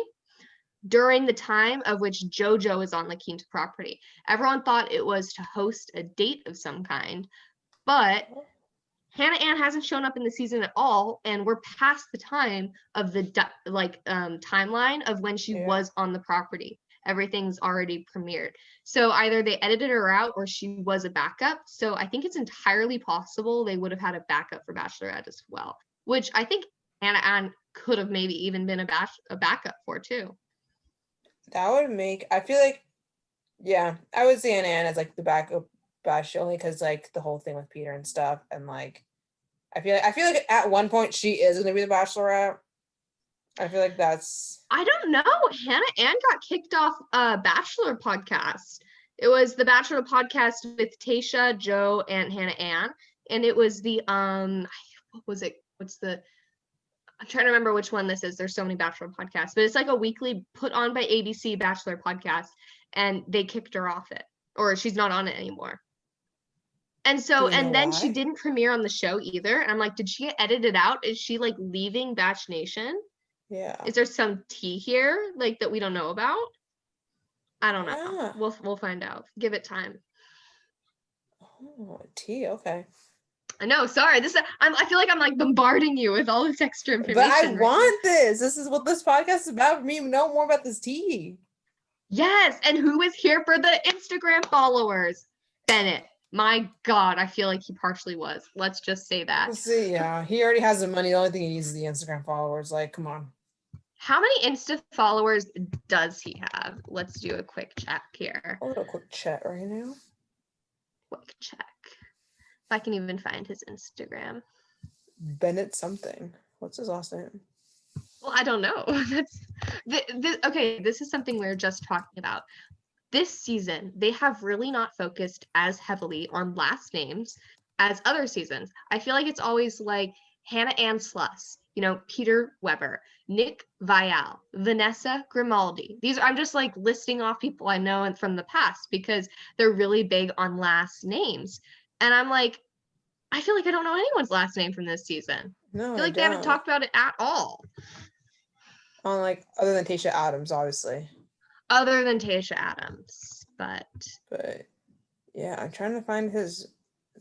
during the time of which JoJo is on La Quinta property. Everyone thought it was to host a date of some kind, but Hannah Ann hasn't shown up in the season at all, and we're past the time of the timeline of when she was on the property. Everything's already premiered. So either they edited her out or she was a backup. So I think it's entirely possible they would have had a backup for Bachelorette as well, which I think Hannah Ann could have maybe even been a backup for too. That would make, I feel like, yeah, I would say Hannah Ann as like the backup Bachelor, only because like the whole thing with Peter and stuff, and like I feel like at one point she is gonna be the Bachelorette. I feel like that's, I don't know. Hannah Ann got kicked off a Bachelor podcast. It was the Bachelor podcast with Tayshia, Joe, and Hannah Ann. And it was the what was it? I'm trying to remember which one this is. There's so many Bachelor podcasts, but it's like a weekly put on by ABC Bachelor podcast, and they kicked her off it, or she's not on it anymore. And so, and then she didn't premiere on the show either. And I'm like, did she get edited out? Is she like leaving Batch Nation? Yeah. Is there some tea here like that we don't know about? I don't know. We'll find out. Give it time. Oh, tea. Okay. I know. Sorry. I feel like I'm like bombarding you with all this extra information. But I want this. This is what this podcast is about. For me to know more about this tea. Yes. And who is here for the Instagram followers? Bennett. My God, I feel like he partially was. Let's just say that. Let's see. Yeah, he already has the money. The only thing he needs is the Instagram followers. Like, come on. How many Insta followers does he have? Let's do a quick check here. I'll do a quick check right now. Quick check. If I can even find his Instagram. Bennett something. What's his last name? Well, I don't know. Okay, this is something we were just talking about. This season, they have really not focused as heavily on last names as other seasons. I feel like it's always like Hannah Ann Sluss, Peter Weber, Nick Vial, Vanessa Grimaldi. I'm just like listing off people I know from the past because they're really big on last names. And I'm like, I feel like I don't know anyone's last name from this season. No, I feel like they haven't talked about it at all. On like, other than Tayshia Adams, obviously. Other than Tayshia Adams, but yeah, I'm trying to find his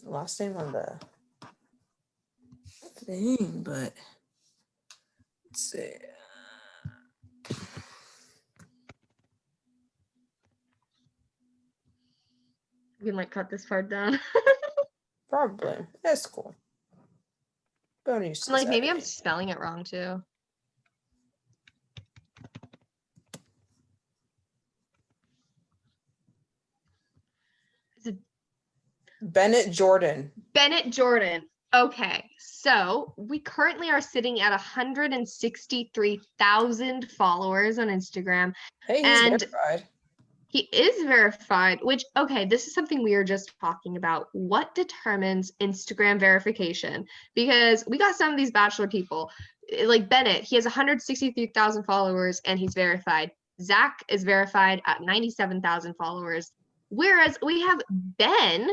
last name on the thing, but let's see. You can like cut this part down. Probably. That's cool. Like maybe I'm spelling it wrong too. Bennett Jordan. Okay, so we currently are sitting at 163,000 followers on Instagram. Hey, he's verified. He is verified, which, okay, this is something we were just talking about. What determines Instagram verification? Because we got some of these Bachelor people, like Bennett, he has 163,000 followers and he's verified. Zach is verified at 97,000 followers. Whereas we have Ben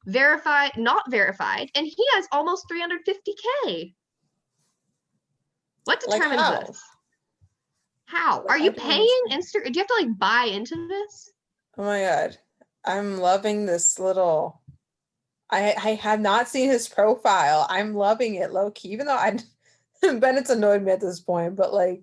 verified, not verified, and he has almost 350K. What determines this? How? Are you paying Instagram? Do you have to like buy into this? Oh my God. I'm loving this little, I have not seen his profile. I'm loving it low key, even though Bennett's annoyed me at this point, but like,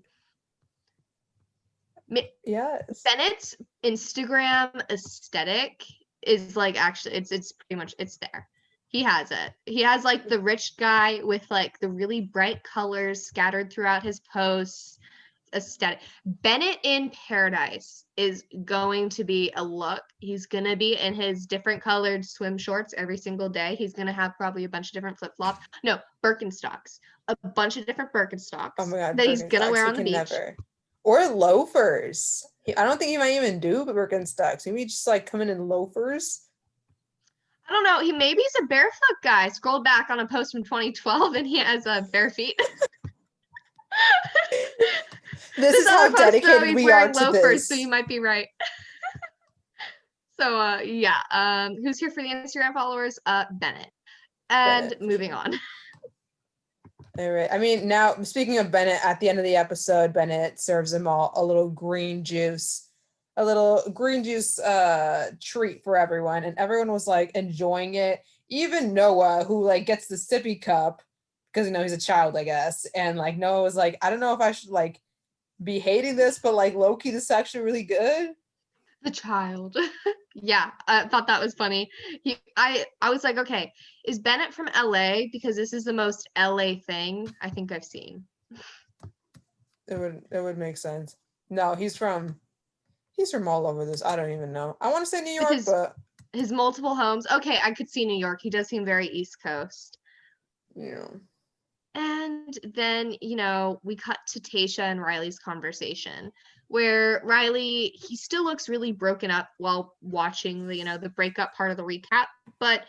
yes. Bennett's Instagram aesthetic is like actually it's pretty much it's there. He has it. He has like the rich guy with like the really bright colors scattered throughout his posts aesthetic. Bennett in Paradise is going to be a look. He's going to be in his different colored swim shorts every single day. He's going to have probably a bunch of different flip-flops. No, Birkenstocks. A bunch of different Birkenstocks Oh my God, that he's going to wear on the beach. Never. Or loafers. I don't think he might even do Birkenstocks. Maybe just like coming in loafers. I don't know. Maybe he's a barefoot guy. Scroll back on a post from 2012 and he has bare feet. This is how dedicated we are to loafers, this. So you might be right. So yeah. Who's here for the Instagram followers? Bennett. And Bennett. Moving on. All right. I mean, now speaking of Bennett, at the end of the episode, Bennett serves them all a little green juice treat for everyone, and everyone was like enjoying it. Even Noah, who like gets the sippy cup because he's a child, I guess, and like Noah was like, I don't know if I should like be hating this, but like low-key this is actually really good. The child. Yeah, I thought that was funny. I was like, okay, is Bennett from LA? Because this is the most LA thing I think I've seen. It would make sense. No, he's from all over this. I don't even know. I want to say New York, but his multiple homes. Okay, I could see New York. He does seem very East Coast. Yeah. And then, we cut to Tayshia and Riley's conversation where Riley, he still looks really broken up while watching the breakup part of the recap. But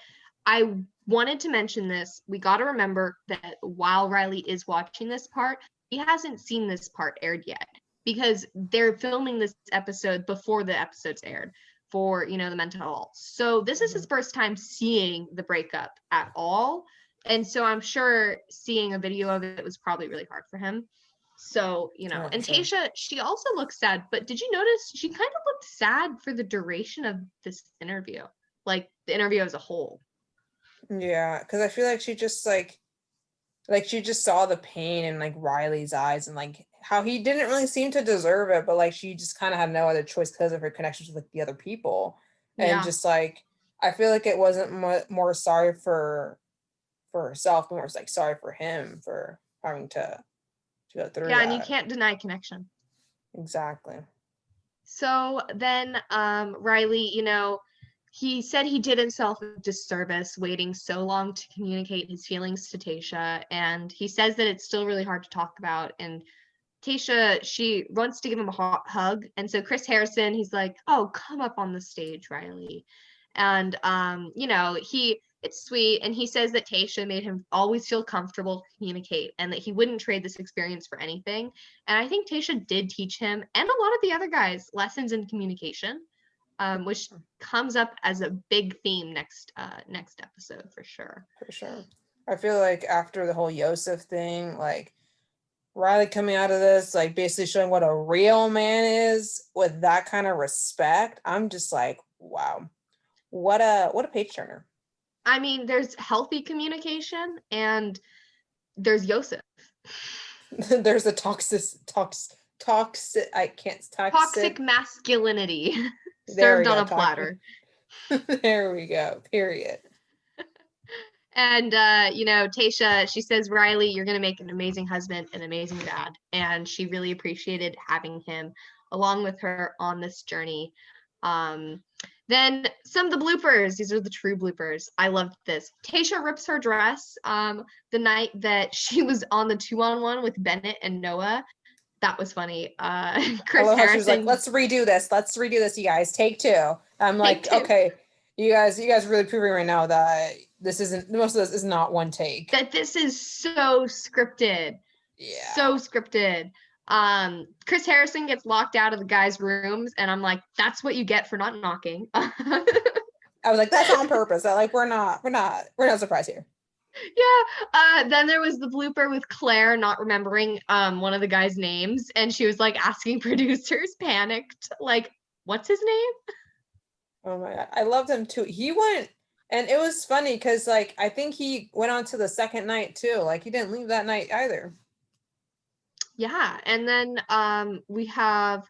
I wanted to mention this. We got to remember that while Riley is watching this part, he hasn't seen this part aired yet because they're filming this episode before the episode's aired for, the mental health. So this is his first time seeing the breakup at all. And so I'm sure seeing a video of it was probably really hard for him. So, and Tayshia, she also looks sad, but did you notice she kind of looked sad for the duration of this interview, like the interview as a whole? Yeah, because I feel like she just like she just saw the pain in like Riley's eyes and like how he didn't really seem to deserve it, but like she just kind of had no other choice because of her connections with like the other people. And just like, I feel like it wasn't more sorry for herself, but more like sorry for him for having to go through that. And you can't deny connection. Exactly. So then Riley, he said he did himself a disservice waiting so long to communicate his feelings to Tayshia, and he says that it's still really hard to talk about. And Tayshia, she wants to give him a hug, and so Chris Harrison, he's like, "Oh, come up on the stage, Riley." And it's sweet, and he says that Tayshia made him always feel comfortable to communicate and that he wouldn't trade this experience for anything. And I think Tayshia did teach him and a lot of the other guys lessons in communication, which comes up as a big theme next episode for sure. For sure. I feel like after the whole Yosef thing, like Riley coming out of this, like basically showing what a real man is with that kind of respect, I'm just like, wow, what a page turner. I mean, there's healthy communication and there's Yosef. There's the toxic masculinity served on a platter. There we go. Period. And Tayshia, she says, Riley, you're gonna make an amazing husband, an amazing dad, and she really appreciated having him along with her on this journey. Then some of the bloopers. These are the true bloopers. I loved this. Tayshia rips her dress the night that she was on the 2-on-1 with Bennett and Noah. That was funny. Chris Harrison. She was like, let's redo this, you guys. Take two. I'm like, okay, you guys are really proving right now that most of this is not one take. That this is so scripted. Yeah. So scripted. Chris Harrison gets locked out of the guys' rooms, and I'm like, that's what you get for not knocking. I was like, that's on purpose. We're not surprised here. Yeah. Then there was the blooper with Claire not remembering one of the guys' names, and she was like asking producers, panicked, like, what's his name? Oh my God. I loved him too. He went, and it was funny because like I think he went on to the second night too. Like he didn't leave that night either. Yeah, and then we have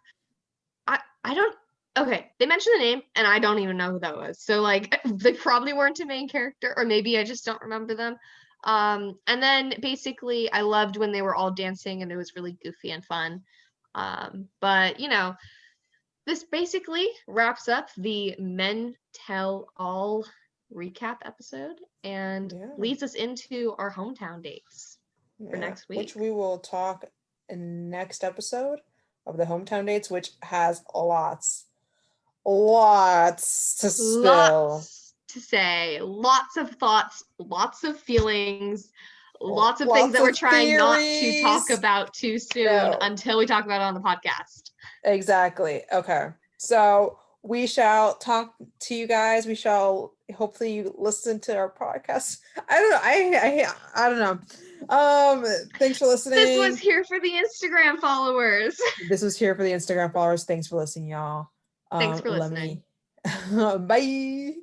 I don't okay, they mentioned the name and I don't even know who that was. So like they probably weren't a main character or maybe I just don't remember them. And then basically I loved when they were all dancing and it was really goofy and fun. But you know, this basically wraps up the Men Tell All recap episode and Yeah. leads us into our hometown dates for Yeah. next week. Which we will talk in next episode of the hometown dates, which has lots to spill. Lots to say, lots of thoughts, lots of feelings, lots of things Lots that we're of trying not to talk theories. about too soon No. until we talk about it on the podcast. Exactly. Okay. So we shall talk to you guys. We shall hopefully you listen to our podcast. I don't know. I don't know. Thanks for This was listening. here for the Instagram followers. This was here for the Instagram followers. Thanks for listening, y'all. Thanks for Let listening. me bye.